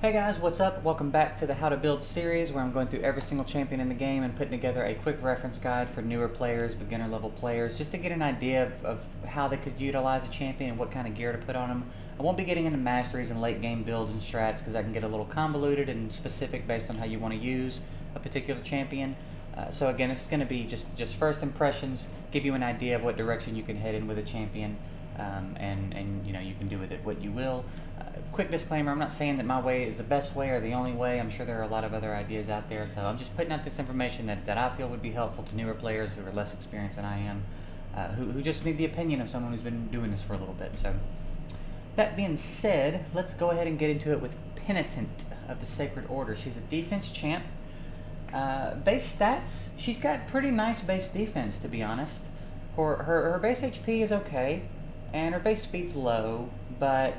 Hey guys, what's up? Welcome back to the How to Build series where I'm going through every single champion in the game and putting together a quick reference guide for newer players, beginner level players, just to get an idea of how they could utilize a champion and what kind of gear to put on them. I won't be getting into masteries and late game builds and strats because that can get a little convoluted and specific based on how you want to use a particular champion. So again, it's going to be just first impressions, give you an idea of what direction you can head in with a champion. And you know, you can do with it what you will. Quick disclaimer, I'm not saying that my way is the best way or the only way. I'm sure there are a lot of other ideas out there, so I'm just putting out this information that I feel would be helpful to newer players who are less experienced than I am, who just need the opinion of someone who's been doing this for a little bit. So that being said, let's go ahead and get into it with Penitent of the Sacred Order. She's a defense champ. Base stats, she's got pretty nice base defense, to be honest. Her base HP is okay, and her base speed's low, but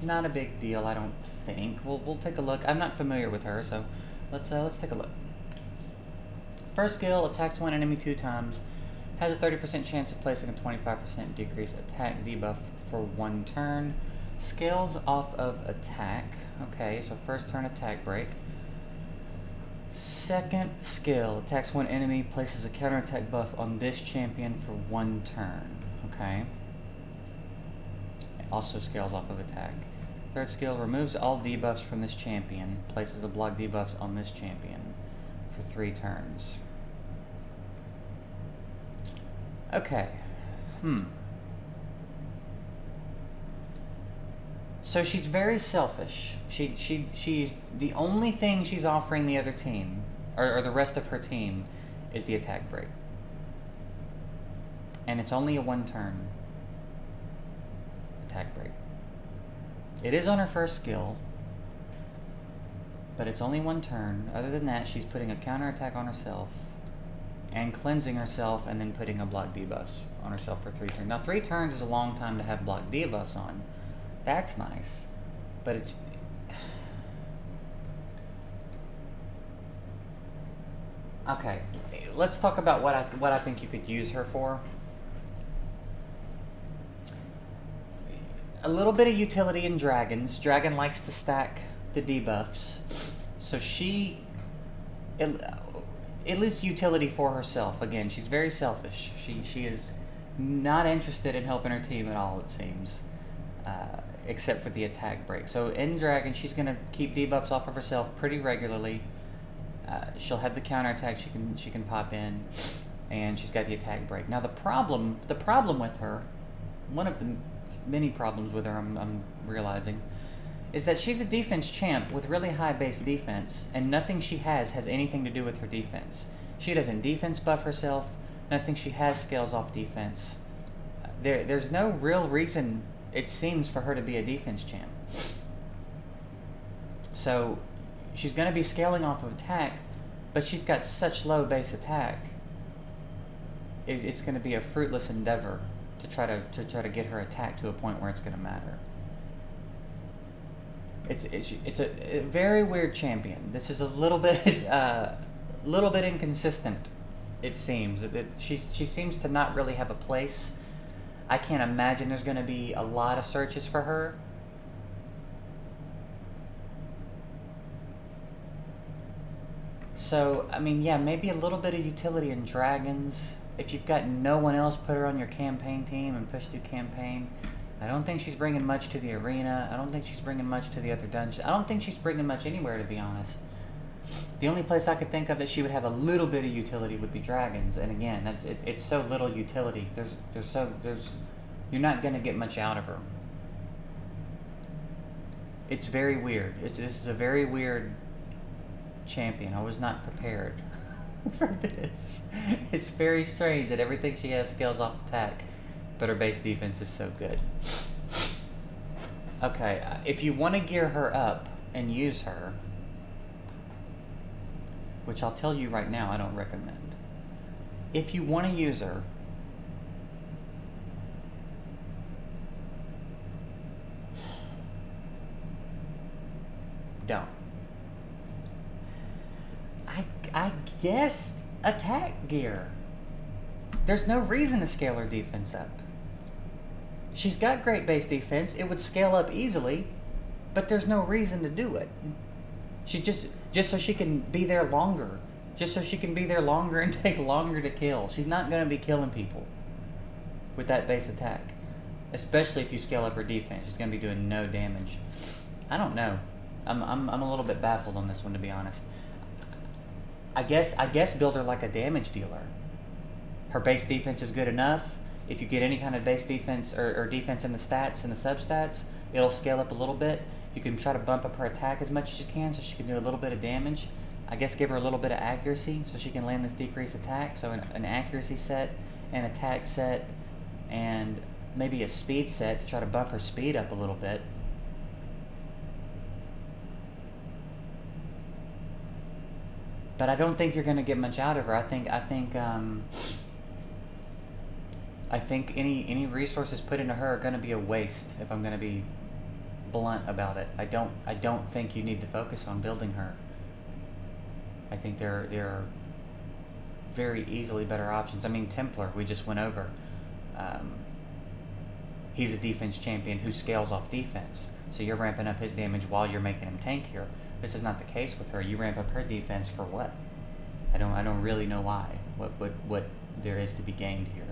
not a big deal, I don't think. We'll take a look. I'm not familiar with her, so let's take a look. First skill, attacks one enemy 2 times, has a 30% chance of placing a 25% decrease attack debuff for 1 turn. Scales off of attack. Okay, so first turn attack break. Second skill, attacks one enemy, places a counterattack buff on this champion for 1 turn. Okay. It also scales off of attack. Third skill, removes all debuffs from this champion, places a block debuffs on this champion for 3 turns. Okay. So she's very selfish. She's the only thing she's offering the other team, or the rest of her team, is the attack break. And it's only a 1 turn attack break. It is on her first skill, but it's only 1 turn. Other than that, she's putting a counterattack on herself and cleansing herself and then putting a block debuffs on herself for 3 turns. Now 3 turns is a long time to have block debuffs on. That's nice, but it's... Okay, let's talk about what I think you could use her for. A little bit of utility in dragons. Dragon likes to stack the debuffs, so she at least utility for herself. Again, she's very selfish. She is not interested in helping her team at all, it seems, except for the attack break. So in dragon, she's gonna keep debuffs off of herself pretty regularly. She'll have the counterattack she can pop in, and she's got the attack break. Now the problem with her, one of the many problems with her I'm realizing, is that she's a defense champ with really high base defense, and nothing she has anything to do with her defense. She doesn't defense buff herself. Nothing she has scales off defense. There's no real reason, it seems, for her to be a defense champ. So she's going to be scaling off of attack, but she's got such low base attack. It's going to be a fruitless endeavor to try to get her attack to a point where it's going to matter. It's a very weird champion. This is a little bit inconsistent. It seems she seems to not really have a place. I can't imagine there's going to be a lot of searches for her. So, I mean, yeah, maybe a little bit of utility in dragons. If you've got no one else, put her on your campaign team and push through campaign. I don't think she's bringing much to the arena. I don't think she's bringing much to the other dungeons. I don't think she's bringing much anywhere, to be honest. The only place I could think of that she would have a little bit of utility would be dragons. And again, it's so little utility. You're not going to get much out of her. It's very weird. This is a very weird champion. I was not prepared for this. It's very strange that everything she has scales off attack, but her base defense is so good. Okay, if you want to gear her up and use her, which I'll tell you right now I don't recommend. If you want to use her, don't. I guess attack gear. There's no reason to scale her defense up. She's got great base defense. It would scale up easily, But there's no reason to do it. She just so she can be there longer. Just so she can be there longer and take longer to kill. She's not going to be killing people with that base attack. Especially if you scale up her defense. She's going to be doing no damage. I don't know. I'm a little bit baffled on this one, to be honest. I guess build her like a damage dealer. Her base defense is good enough. If you get any kind of base defense or defense in the stats and the substats, it'll scale up a little bit. You can try to bump up her attack as much as you can so she can do a little bit of damage. I guess give her a little bit of accuracy so she can land this decreased attack. So an accuracy set, an attack set, and maybe a speed set to try to bump her speed up a little bit. But I don't think you're going to get much out of her. I think any resources put into her are going to be a waste. If I'm going to be blunt about it, I don't think you need to focus on building her. I think there are very easily better options. I mean, Templar, we just went over. He's a defense champion who scales off defense. So you're ramping up his damage while you're making him tankier. This is not the case with her. You ramp up her defense for what? I don't really know why. What there is to be gained here.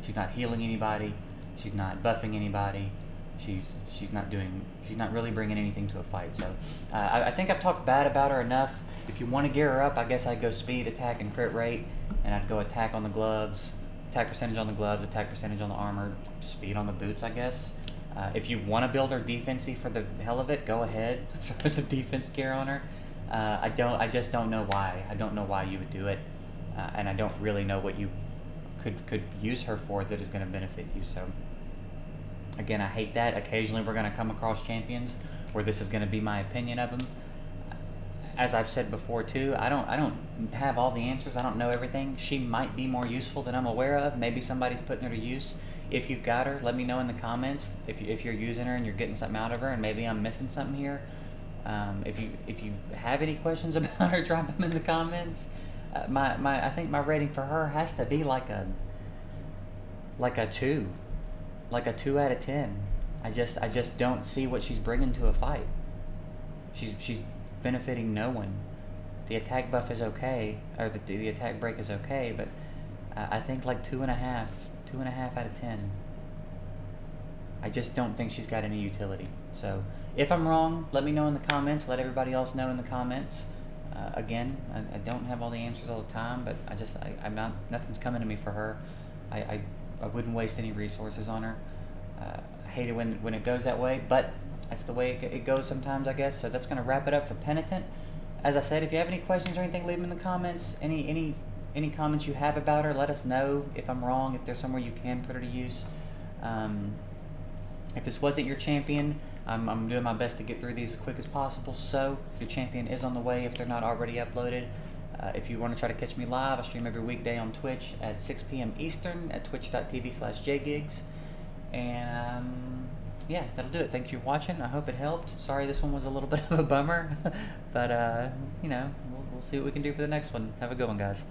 She's not healing anybody. She's not buffing anybody. She's not really bringing anything to a fight. So I think I've talked bad about her enough. If you want to gear her up, I guess I'd go speed, attack, and crit rate, and I'd go attack on the gloves, attack percentage on the gloves, attack percentage on the armor, speed on the boots, I guess. If you want to build her defensy for the hell of it, go ahead. Throw some defense gear on her. I just don't know why. I don't know why you would do it, and I don't really know what you could use her for that is going to benefit you. So again, I hate that. Occasionally we're going to come across champions where this is going to be my opinion of them. As I've said before too, I don't have all the answers. I don't know everything. She might be more useful than I'm aware of. Maybe somebody's putting her to use. If you've got her, let me know in the comments if you're using her and you're getting something out of her, and maybe I'm missing something here. If you have any questions about her, drop them in the comments. I think my rating for her has to be like a 2, like a 2 out of 10. I just don't see what she's bringing to a fight. She's benefiting no one. The attack buff is okay, or the attack break is okay, but I think like 2.5 out of 10. I just don't think she's got any utility. So if I'm wrong, let me know in the comments. Let everybody else know in the comments. Again, I don't have all the answers all the time, but I'm not. Nothing's coming to me for her. I wouldn't waste any resources on her. I hate it when it goes that way, but that's the way it goes sometimes, I guess. So that's going to wrap it up for Penitent. As I said, if you have any questions or anything, leave them in the comments. Any comments you have about her, let us know. If I'm wrong, if there's somewhere you can put her to use. If this wasn't your champion, I'm doing my best to get through these as quick as possible. So your champion is on the way if they're not already uploaded. If you want to try to catch me live, I stream every weekday on Twitch at 6 p.m. Eastern at twitch.tv/JGigs. And yeah, that'll do it. Thank you for watching. I hope it helped. Sorry this one was a little bit of a bummer, but we'll see what we can do for the next one. Have a good one, guys.